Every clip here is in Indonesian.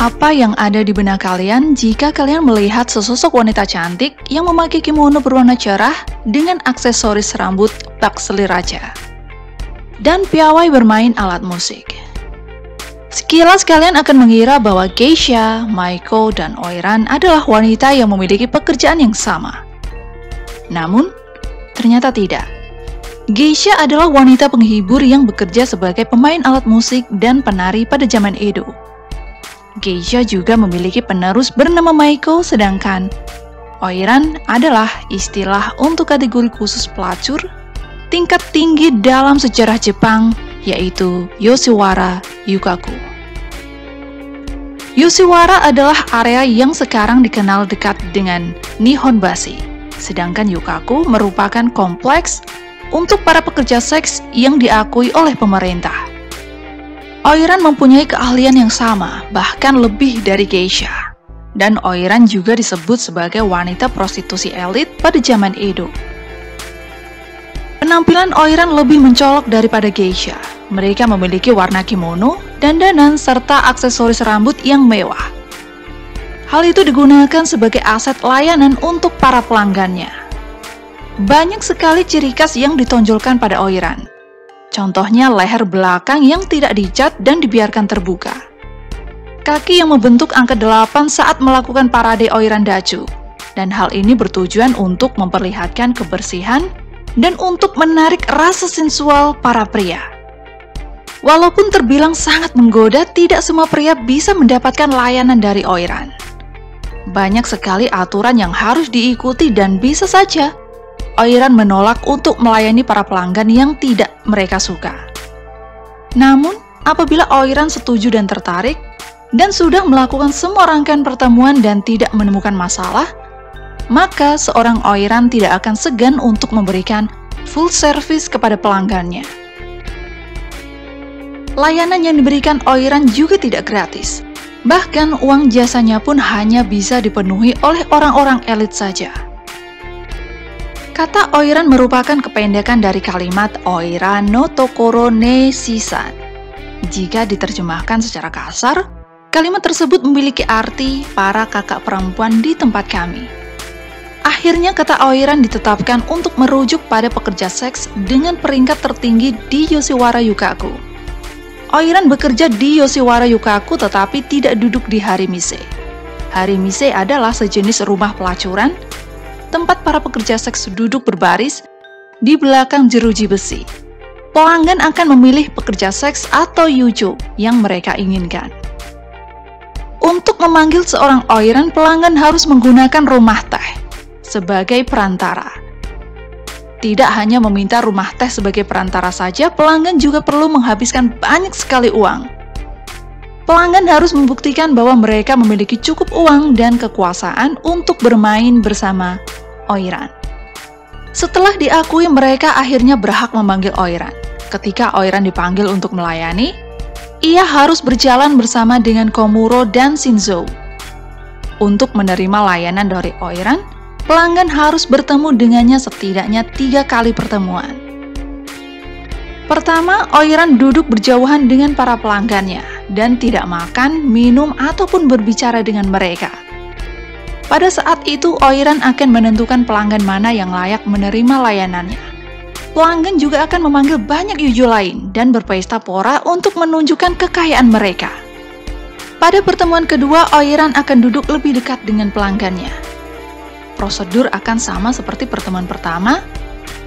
Apa yang ada di benak kalian jika kalian melihat sesosok wanita cantik yang memakai kimono berwarna cerah dengan aksesoris rambut bak seliraja dan piawai bermain alat musik? Sekilas kalian akan mengira bahwa Geisha, Maiko, dan Oiran adalah wanita yang memiliki pekerjaan yang sama. Namun, ternyata tidak. Geisha adalah wanita penghibur yang bekerja sebagai pemain alat musik dan penari pada zaman Edo. Geisha juga memiliki penerus bernama Maiko, sedangkan Oiran adalah istilah untuk kategori khusus pelacur tingkat tinggi dalam sejarah Jepang, yaitu Yoshiwara Yukaku. Yoshiwara adalah area yang sekarang dikenal dekat dengan Nihonbashi, sedangkan Yukaku merupakan kompleks untuk para pekerja seks yang diakui oleh pemerintah. Oiran mempunyai keahlian yang sama, bahkan lebih dari Geisha. Dan Oiran juga disebut sebagai wanita prostitusi elit pada zaman Edo. Penampilan Oiran lebih mencolok daripada Geisha. Mereka memiliki warna kimono, dandanan, serta aksesoris rambut yang mewah. Hal itu digunakan sebagai aset layanan untuk para pelanggannya. Banyak sekali ciri khas yang ditonjolkan pada Oiran. Contohnya leher belakang yang tidak dicat dan dibiarkan terbuka. Kaki yang membentuk angka 8 saat melakukan parade Oiran Dachu. Dan hal ini bertujuan untuk memperlihatkan kebersihan dan untuk menarik rasa sensual para pria. Walaupun terbilang sangat menggoda, tidak semua pria bisa mendapatkan layanan dari Oiran. Banyak sekali aturan yang harus diikuti dan bisa saja Oiran menolak untuk melayani para pelanggan yang tidak mereka suka. Namun, apabila Oiran setuju dan tertarik, dan sudah melakukan semua rangkaian pertemuan dan tidak menemukan masalah, maka seorang Oiran tidak akan segan untuk memberikan full service kepada pelanggannya. Layanan yang diberikan Oiran juga tidak gratis. Bahkan uang jasanya pun hanya bisa dipenuhi oleh orang-orang elit saja. Kata Oiran merupakan kependekan dari kalimat Oiran no Tokoro ne Shisan. Jika diterjemahkan secara kasar, kalimat tersebut memiliki arti para kakak perempuan di tempat kami. Akhirnya kata Oiran ditetapkan untuk merujuk pada pekerja seks dengan peringkat tertinggi di Yoshiwara Yukaku. Oiran bekerja di Yoshiwara Yukaku tetapi tidak duduk di Harimise. Harimise adalah sejenis rumah pelacuran, tempat para pekerja seks duduk berbaris di belakang jeruji besi. Pelanggan akan memilih pekerja seks atau yujo yang mereka inginkan. Untuk memanggil seorang Oiran, pelanggan harus menggunakan rumah teh sebagai perantara. Tidak hanya meminta rumah teh sebagai perantara saja, pelanggan juga perlu menghabiskan banyak sekali uang. Pelanggan harus membuktikan bahwa mereka memiliki cukup uang dan kekuasaan untuk bermain bersama Oiran. Setelah diakui, mereka akhirnya berhak memanggil Oiran. Ketika Oiran dipanggil untuk melayani, ia harus berjalan bersama dengan Komuro dan Shinzo. Untuk menerima layanan dari Oiran, pelanggan harus bertemu dengannya setidaknya 3 kali pertemuan. Pertama, Oiran duduk berjauhan dengan para pelanggannya dan tidak makan, minum, ataupun berbicara dengan mereka. Pada saat itu, Oiran akan menentukan pelanggan mana yang layak menerima layanannya. Pelanggan juga akan memanggil banyak yujo lain dan berpesta pora untuk menunjukkan kekayaan mereka. Pada pertemuan kedua, Oiran akan duduk lebih dekat dengan pelanggannya. Prosedur akan sama seperti pertemuan pertama,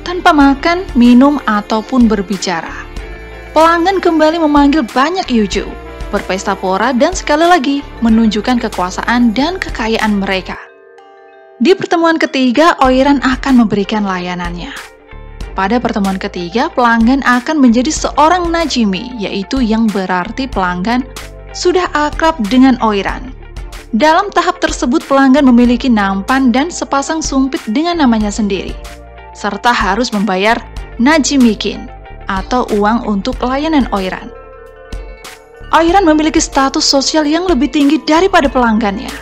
tanpa makan, minum, ataupun berbicara. Pelanggan kembali memanggil banyak yujo, berpesta pora, dan sekali lagi menunjukkan kekuasaan dan kekayaan mereka. Di pertemuan ketiga, Oiran akan memberikan layanannya. Pada pertemuan ketiga, pelanggan akan menjadi seorang najimi, yaitu yang berarti pelanggan sudah akrab dengan Oiran. Dalam tahap tersebut, pelanggan memiliki nampan dan sepasang sumpit dengan namanya sendiri, serta harus membayar najimikin atau uang untuk layanan Oiran. Oiran memiliki status sosial yang lebih tinggi daripada pelanggannya.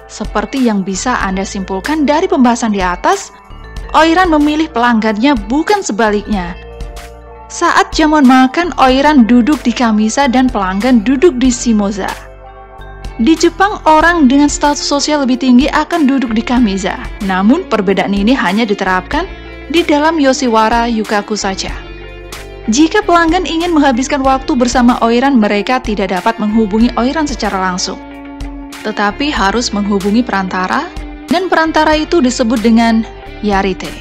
Seperti yang bisa Anda simpulkan dari pembahasan di atas, Oiran memilih pelanggannya bukan sebaliknya. Saat jamuan makan, Oiran duduk di kamisa dan pelanggan duduk di shimoza. Di Jepang, orang dengan status sosial lebih tinggi akan duduk di kameza. Namun, perbedaan ini hanya diterapkan di dalam Yoshiwara Yukaku saja. Jika pelanggan ingin menghabiskan waktu bersama Oiran, mereka tidak dapat menghubungi Oiran secara langsung, tetapi harus menghubungi perantara, dan perantara itu disebut dengan yarite.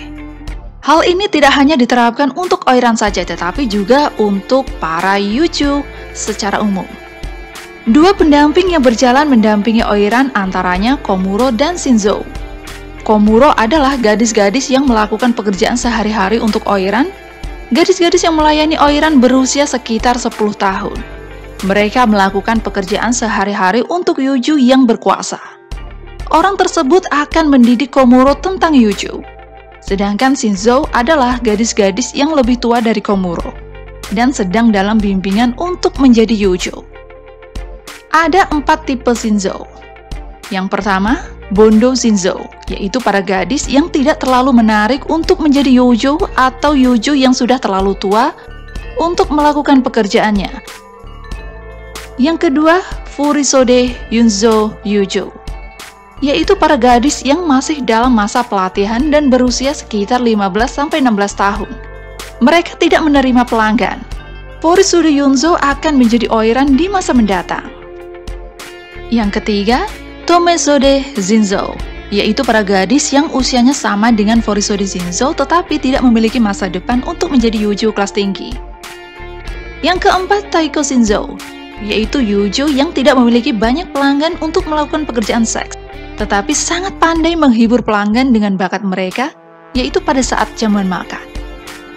Hal ini tidak hanya diterapkan untuk Oiran saja, tetapi juga untuk para yuju secara umum. Dua pendamping yang berjalan mendampingi Oiran antaranya Komuro dan Shinzo. Komuro adalah gadis-gadis yang melakukan pekerjaan sehari-hari untuk Oiran. Gadis-gadis yang melayani Oiran berusia sekitar 10 tahun. Mereka melakukan pekerjaan sehari-hari untuk yuju yang berkuasa. Orang tersebut akan mendidik Komuro tentang yuju. Sedangkan Shinzo adalah gadis-gadis yang lebih tua dari Komuro dan sedang dalam bimbingan untuk menjadi yuju. Ada 4 tipe Shinzo. Yang pertama, Bondo Shinzo, yaitu para gadis yang tidak terlalu menarik untuk menjadi yuju atau yuju yang sudah terlalu tua untuk melakukan pekerjaannya. Yang kedua, Furisode Yunzo Yuju, yaitu para gadis yang masih dalam masa pelatihan dan berusia sekitar 15-16 tahun. Mereka tidak menerima pelanggan. Furisode Yunzo akan menjadi Oiran di masa mendatang. Yang ketiga, Tomesode Shinzo, yaitu para gadis yang usianya sama dengan Furisode Shinzo tetapi tidak memiliki masa depan untuk menjadi yuju kelas tinggi. Yang keempat, Taiko Shinzo, yaitu yuju yang tidak memiliki banyak pelanggan untuk melakukan pekerjaan seks, tetapi sangat pandai menghibur pelanggan dengan bakat mereka, yaitu pada saat jamuan makan.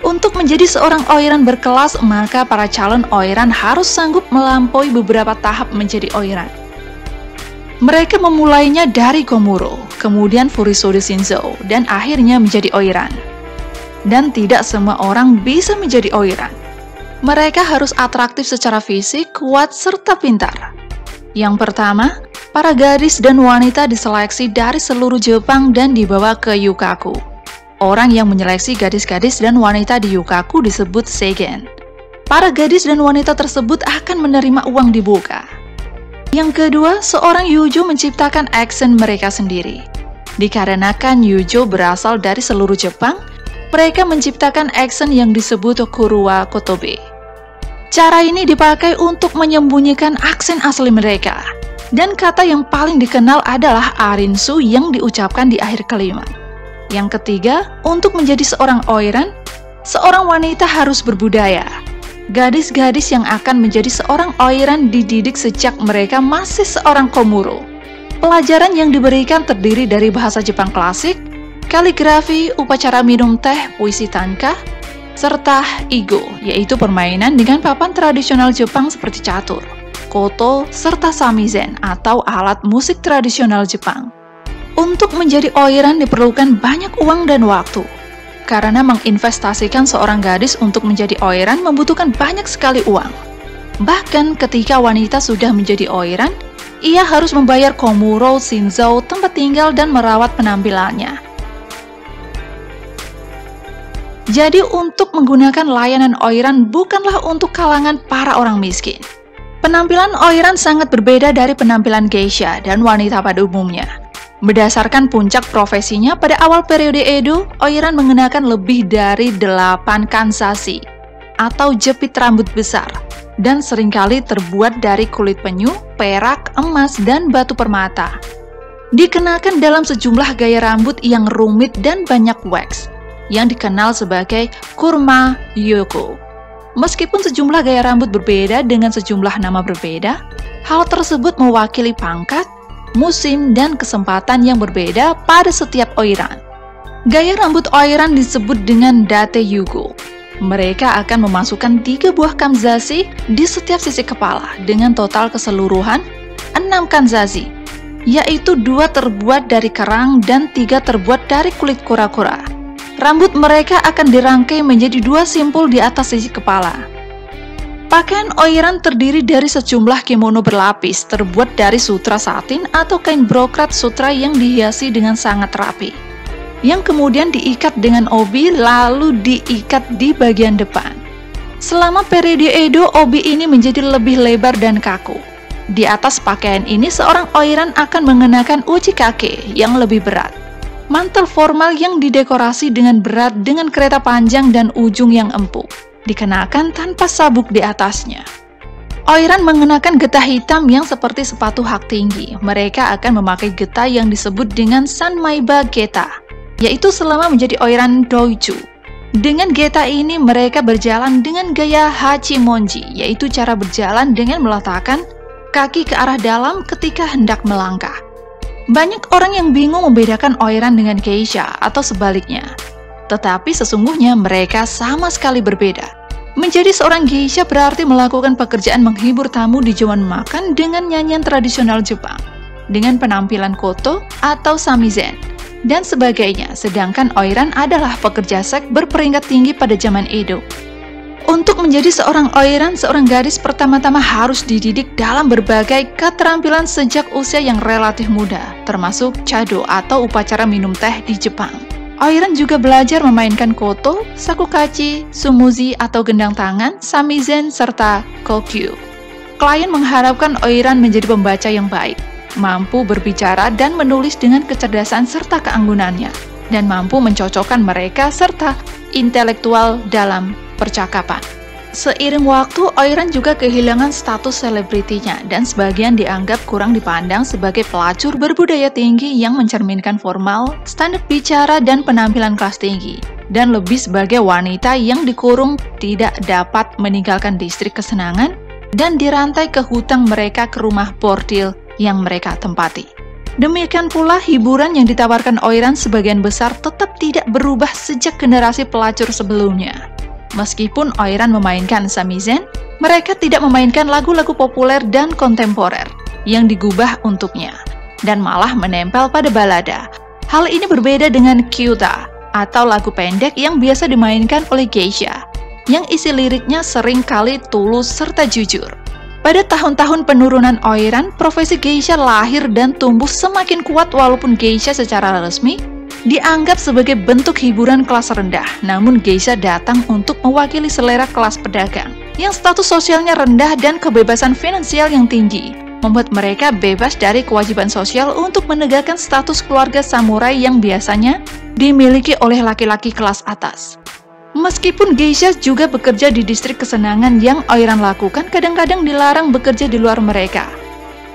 Untuk menjadi seorang Oiran berkelas, maka para calon Oiran harus sanggup melampaui beberapa tahap menjadi Oiran. Mereka memulainya dari Komuro, kemudian Furisode Shinzo, dan akhirnya menjadi Oiran. Dan tidak semua orang bisa menjadi Oiran. Mereka harus atraktif secara fisik, kuat, serta pintar. Yang pertama, para gadis dan wanita diseleksi dari seluruh Jepang dan dibawa ke Yukaku. Orang yang menyeleksi gadis-gadis dan wanita di Yukaku disebut Seigen. Para gadis dan wanita tersebut akan menerima uang di muka. Yang kedua, seorang yuju menciptakan aksen mereka sendiri. Dikarenakan yuju berasal dari seluruh Jepang, mereka menciptakan aksen yang disebut Kuruwa Kotobe. Cara ini dipakai untuk menyembunyikan aksen asli mereka. Dan kata yang paling dikenal adalah arinsu yang diucapkan di akhir kalimat. Yang ketiga, untuk menjadi seorang Oiran, seorang wanita harus berbudaya. Gadis-gadis yang akan menjadi seorang Oiran dididik sejak mereka masih seorang Komuro. Pelajaran yang diberikan terdiri dari bahasa Jepang klasik, kaligrafi, upacara minum teh, puisi tanka, serta igo, yaitu permainan dengan papan tradisional Jepang seperti catur, koto, serta samizen atau alat musik tradisional Jepang. Untuk menjadi Oiran diperlukan banyak uang dan waktu. Karena menginvestasikan seorang gadis untuk menjadi Oiran membutuhkan banyak sekali uang. Bahkan ketika wanita sudah menjadi Oiran, ia harus membayar Komuro, Shinzo, tempat tinggal dan merawat penampilannya. Jadi untuk menggunakan layanan Oiran bukanlah untuk kalangan para orang miskin. Penampilan Oiran sangat berbeda dari penampilan geisha dan wanita pada umumnya. Berdasarkan puncak profesinya, pada awal periode Edo, Oiran mengenakan lebih dari 8 kansashi, atau jepit rambut besar, dan seringkali terbuat dari kulit penyu, perak, emas, dan batu permata. Dikenakan dalam sejumlah gaya rambut yang rumit dan banyak wax, yang dikenal sebagai kurma yoko. Meskipun sejumlah gaya rambut berbeda dengan sejumlah nama berbeda, hal tersebut mewakili pangkat, musim, dan kesempatan yang berbeda pada setiap Oiran. Gaya rambut Oiran disebut dengan date yugo. Mereka akan memasukkan 3 buah kanzashi di setiap sisi kepala dengan total keseluruhan 6 kanzashi, yaitu 2 terbuat dari kerang dan 3 terbuat dari kulit kura-kura. Rambut mereka akan dirangkai menjadi 2 simpul di atas sisi kepala. Pakaian Oiran terdiri dari sejumlah kimono berlapis terbuat dari sutra satin atau kain brokrat sutra yang dihiasi dengan sangat rapi, yang kemudian diikat dengan obi lalu diikat di bagian depan. Selama periode Edo, obi ini menjadi lebih lebar dan kaku. Di atas pakaian ini seorang oiran akan mengenakan uchikake yang lebih berat. Mantel formal yang didekorasi dengan berat dengan kereta panjang dan ujung yang empuk, dikenakan tanpa sabuk di atasnya. Oiran mengenakan getah hitam yang seperti sepatu hak tinggi. Mereka akan memakai getah yang disebut dengan sanmaiba geta, yaitu selama menjadi oiran doichu. Dengan geta ini mereka berjalan dengan gaya hachimonji, yaitu cara berjalan dengan meletakkan kaki ke arah dalam ketika hendak melangkah. Banyak orang yang bingung membedakan oiran dengan geisha atau sebaliknya. Tetapi sesungguhnya mereka sama sekali berbeda. Menjadi seorang geisha berarti melakukan pekerjaan menghibur tamu di zaman makan dengan nyanyian tradisional Jepang, dengan penampilan koto atau samizen, dan sebagainya. Sedangkan oiran adalah pekerja seks berperingkat tinggi pada zaman Edo. Untuk menjadi seorang oiran, seorang gadis pertama-tama harus dididik dalam berbagai keterampilan sejak usia yang relatif muda, termasuk chado atau upacara minum teh di Jepang. Oiran juga belajar memainkan koto, shakuhachi, sumuzi atau gendang tangan, samizen, serta kokyu. Klien mengharapkan oiran menjadi pembaca yang baik, mampu berbicara dan menulis dengan kecerdasan serta keanggunannya, dan mampu mencocokkan mereka serta intelektual dalam percakapan. Seiring waktu, oiran juga kehilangan status selebritinya dan sebagian dianggap kurang dipandang sebagai pelacur berbudaya tinggi yang mencerminkan formal, standar bicara, dan penampilan kelas tinggi, dan lebih sebagai wanita yang dikurung tidak dapat meninggalkan distrik kesenangan dan dirantai ke hutang mereka ke rumah bordil yang mereka tempati. Demikian pula hiburan yang ditawarkan oiran sebagian besar tetap tidak berubah sejak generasi pelacur sebelumnya. Meskipun oiran memainkan samizen, mereka tidak memainkan lagu-lagu populer dan kontemporer yang digubah untuknya, dan malah menempel pada balada. Hal ini berbeda dengan kyuta atau lagu pendek yang biasa dimainkan oleh geisha, yang isi liriknya sering kali tulus serta jujur. Pada tahun-tahun penurunan oiran, profesi geisha lahir dan tumbuh semakin kuat walaupun geisha secara resmi dianggap sebagai bentuk hiburan kelas rendah, namun geisha datang untuk mewakili selera kelas pedagang yang status sosialnya rendah dan kebebasan finansial yang tinggi, membuat mereka bebas dari kewajiban sosial untuk menegakkan status keluarga samurai yang biasanya dimiliki oleh laki-laki kelas atas. Meskipun geisha juga bekerja di distrik kesenangan yang oiran lakukan, kadang-kadang dilarang bekerja di luar mereka.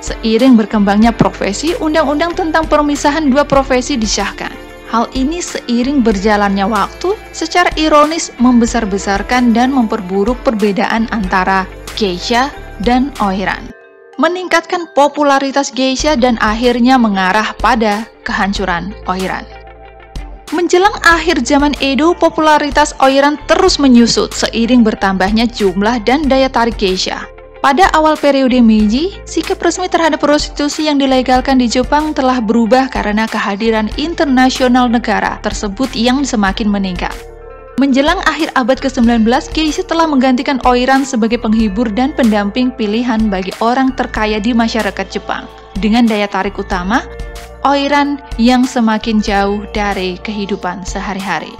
Seiring berkembangnya profesi, undang-undang tentang permisahan dua profesi disahkan. Hal ini seiring berjalannya waktu secara ironis membesar-besarkan dan memperburuk perbedaan antara geisha dan oiran, meningkatkan popularitas geisha dan akhirnya mengarah pada kehancuran oiran. Menjelang akhir zaman Edo, popularitas oiran terus menyusut seiring bertambahnya jumlah dan daya tarik geisha. Pada awal periode Meiji, sikap resmi terhadap prostitusi yang dilegalkan di Jepang telah berubah karena kehadiran internasional negara tersebut yang semakin meningkat. Menjelang akhir abad ke-19, geisha telah menggantikan oiran sebagai penghibur dan pendamping pilihan bagi orang terkaya di masyarakat Jepang. Dengan daya tarik utama, oiran yang semakin jauh dari kehidupan sehari-hari.